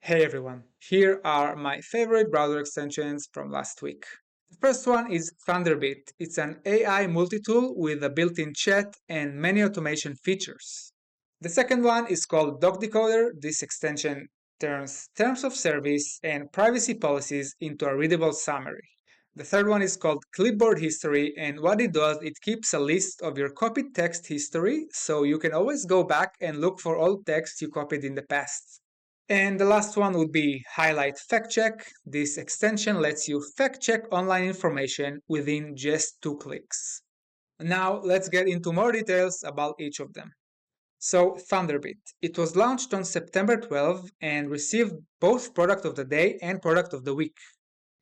Hey everyone, here are my favorite browser extensions from last week. The first one is Thunderbit. It's an AI multi-tool with a built-in chat and many automation features. The second one is called DocDecoder. This extension turns terms of service and privacy policies into a readable summary. The third one is called Clipboard History, and what it does, it keeps a list of your copied text history, so you can always go back and look for all text you copied in the past. And the last one would be Highlight Fact Check. This extension lets you fact check online information within just 2 clicks. Now let's get into more details about each of them. So Thunderbit. It was launched on September 12 and received both Product of the Day and Product of the Week.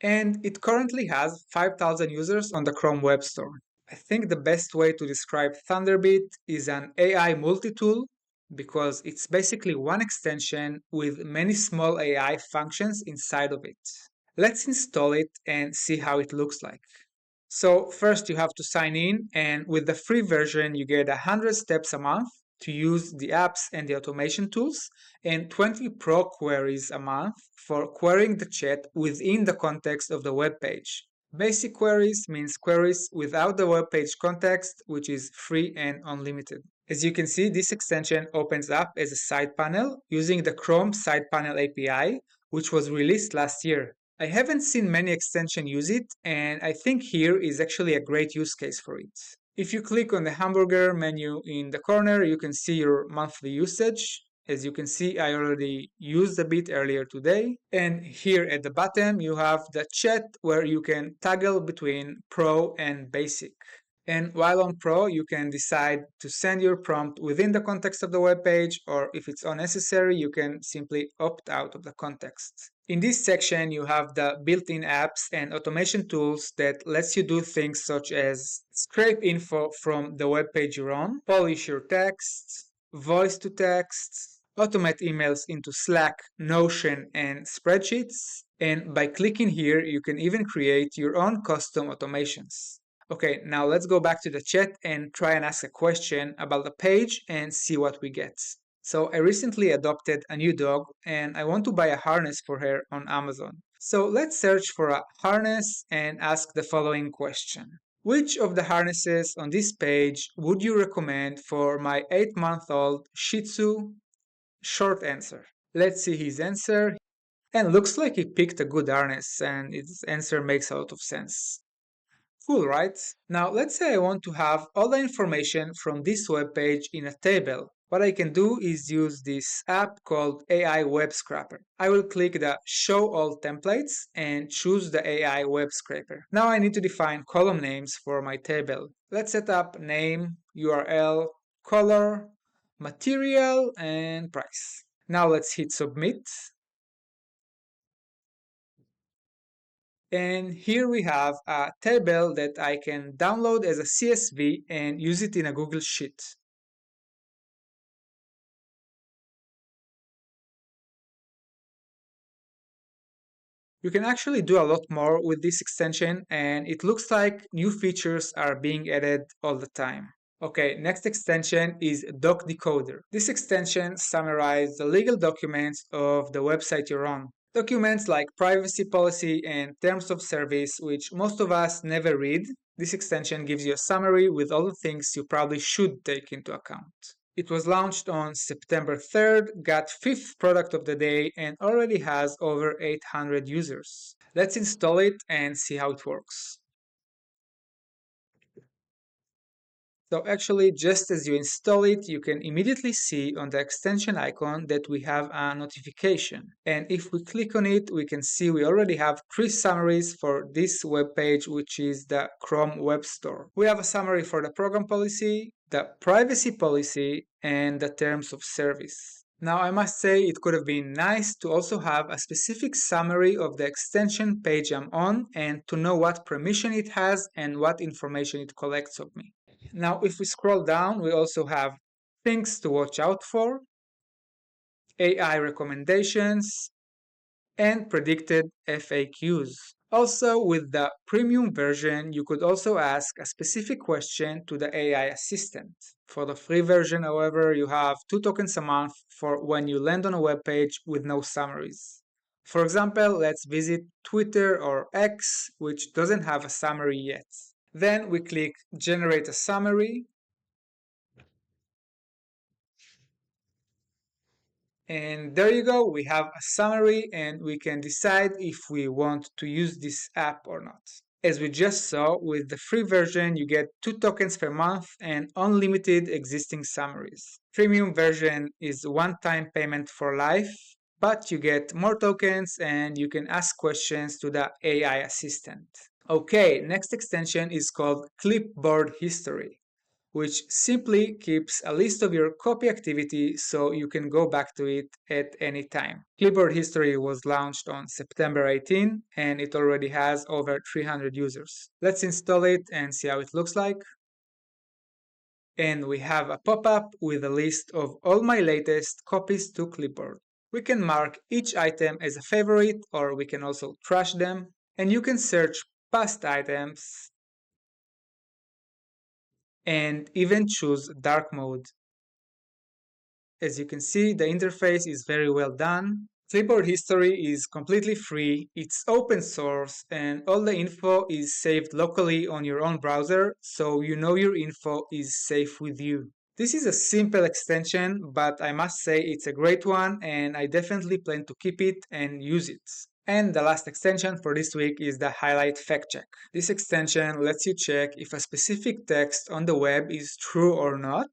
And it currently has 5,000 users on the Chrome Web Store. I think the best way to describe Thunderbit is an AI multi-tool because it's basically one extension with many small AI functions inside of it. Let's install it and see how it looks like. So first you have to sign in, and with the free version you get 100 steps a month to use the apps and the automation tools, and 20 pro queries a month for querying the chat within the context of the web page. Basic queries means queries without the web page context, which is free and unlimited. As you can see, this extension opens up as a side panel using the Chrome Side Panel API, which was released last year. I haven't seen many extensions use it, and I think here is actually a great use case for it. If you click on the hamburger menu in the corner, you can see your monthly usage. As you can see, I already used a bit earlier today. And here at the bottom, you have the chat where you can toggle between Pro and Basic. And while on Pro, you can decide to send your prompt within the context of the web page, or if it's unnecessary, you can simply opt out of the context. In this section, you have the built-in apps and automation tools that lets you do things such as scrape info from the web page you're on, polish your text, voice to text, automate emails into Slack, Notion, and spreadsheets. And by clicking here, you can even create your own custom automations. Okay, now let's go back to the chat and try and ask a question about the page and see what we get. So I recently adopted a new dog and I want to buy a harness for her on Amazon. So let's search for a harness and ask the following question. Which of the harnesses on this page would you recommend for my 8-month-old Shih Tzu? Short answer. Let's see his answer. And looks like he picked a good harness and his answer makes a lot of sense. Cool, right? Now let's say I want to have all the information from this web page in a table. What I can do is use this app called AI Web Scraper. I will click the Show All Templates and choose the AI Web Scraper. Now I need to define column names for my table. Let's set up name, URL, color, material, and price. Now let's hit Submit. And here we have a table that I can download as a CSV and use it in a Google Sheet. You can actually do a lot more with this extension, and it looks like new features are being added all the time. Okay, next extension is DocDecoder. This extension summarizes the legal documents of the website you're on. Documents like privacy policy and terms of service, which most of us never read. This extension gives you a summary with all the things you probably should take into account. It was launched on September 3rd, got 5th product of the day, and already has over 800 users. Let's install it and see how it works. So actually, just as you install it, you can immediately see on the extension icon that we have a notification. And if we click on it, we can see we already have 3 summaries for this web page, which is the Chrome Web Store. We have a summary for the program policy, the privacy policy, and the terms of service. Now I must say it could have been nice to also have a specific summary of the extension page I'm on and to know what permission it has and what information it collects of me. Now if we scroll down, we also have things to watch out for, AI recommendations, and predicted FAQs. Also, with the premium version, you could also ask a specific question to the AI assistant. For the free version, however, you have 2 tokens a month for when you land on a web page with no summaries. For example, let's visit Twitter or X, which doesn't have a summary yet. Then we click Generate a Summary. And there you go, we have a summary and we can decide if we want to use this app or not. As we just saw, with the free version you get 2 tokens per month and unlimited existing summaries. Premium version is one-time payment for life, but you get more tokens and you can ask questions to the AI assistant. Okay, next extension is called Clipboard History, which simply keeps a list of your copy activity so you can go back to it at any time. Clipboard History was launched on September 18 and it already has over 300 users. Let's install it and see how it looks like. And we have a pop-up with a list of all my latest copies to Clipboard. We can mark each item as a favorite, or we can also trash them. And you can search past items and even choose dark mode. As you can see, the interface is very well done. Clipboard History is completely free, it's open source, and all the info is saved locally on your own browser, so you know your info is safe with you. This is a simple extension, but I must say it's a great one, and I definitely plan to keep it and use it. And the last extension for this week is the Highlight Fact Check. This extension lets you check if a specific text on the web is true or not,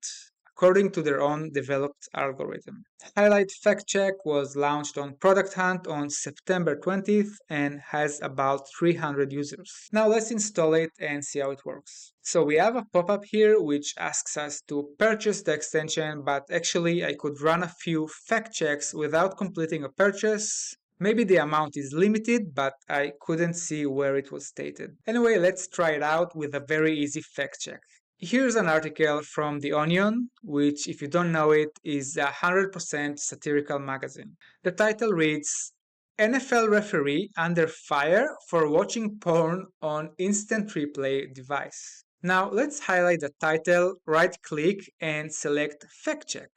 according to their own developed algorithm. Highlight Fact Check was launched on Product Hunt on September 20th and has about 300 users. Now let's install it and see how it works. So we have a pop-up here which asks us to purchase the extension, but actually I could run a few fact checks without completing a purchase. Maybe the amount is limited, but I couldn't see where it was stated. Anyway, let's try it out with a very easy fact check. Here's an article from The Onion, which, if you don't know it, is a 100% satirical magazine. The title reads, NFL referee under fire for watching porn on instant replay device. Now let's highlight the title, right-click, and select Fact Check.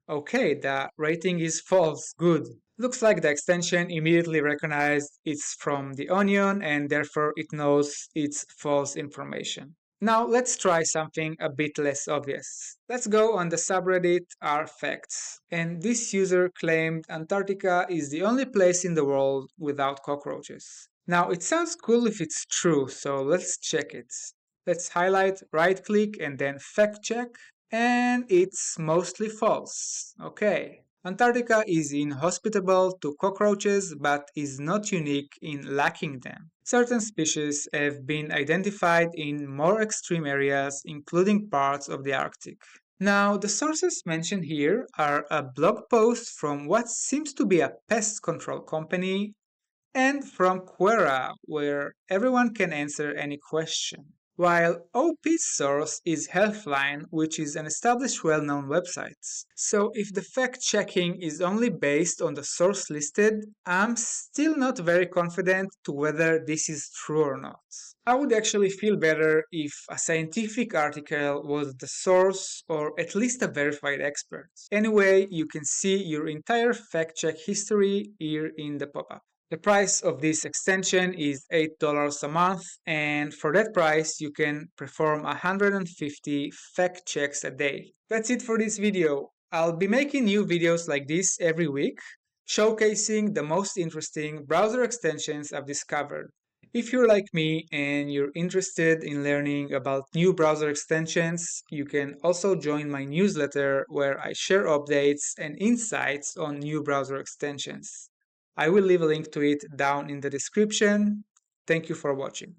Okay, the rating is false. Good. Looks like the extension immediately recognized it's from The Onion and therefore it knows it's false information. Now let's try something a bit less obvious. Let's go on the subreddit r/facts. And this user claimed Antarctica is the only place in the world without cockroaches. Now it sounds cool if it's true, so let's check it. Let's highlight, right-click, and then fact check. And it's mostly false. Okay. Antarctica is inhospitable to cockroaches but is not unique in lacking them. Certain species have been identified in more extreme areas, including parts of the Arctic. Now, the sources mentioned here are a blog post from what seems to be a pest control company and from Quora, where everyone can answer any question. While OP's source is Healthline, which is an established well-known website. So if the fact-checking is only based on the source listed, I'm still not very confident to whether this is true or not. I would actually feel better if a scientific article was the source or at least a verified expert. Anyway, you can see your entire fact-check history here in the pop-up. The price of this extension is $8 a month, and for that price you can perform 150 fact checks a day. That's it for this video. I'll be making new videos like this every week, showcasing the most interesting browser extensions I've discovered. If you're like me and you're interested in learning about new browser extensions, you can also join my newsletter where I share updates and insights on new browser extensions. I will leave a link to it down in the description. Thank you for watching.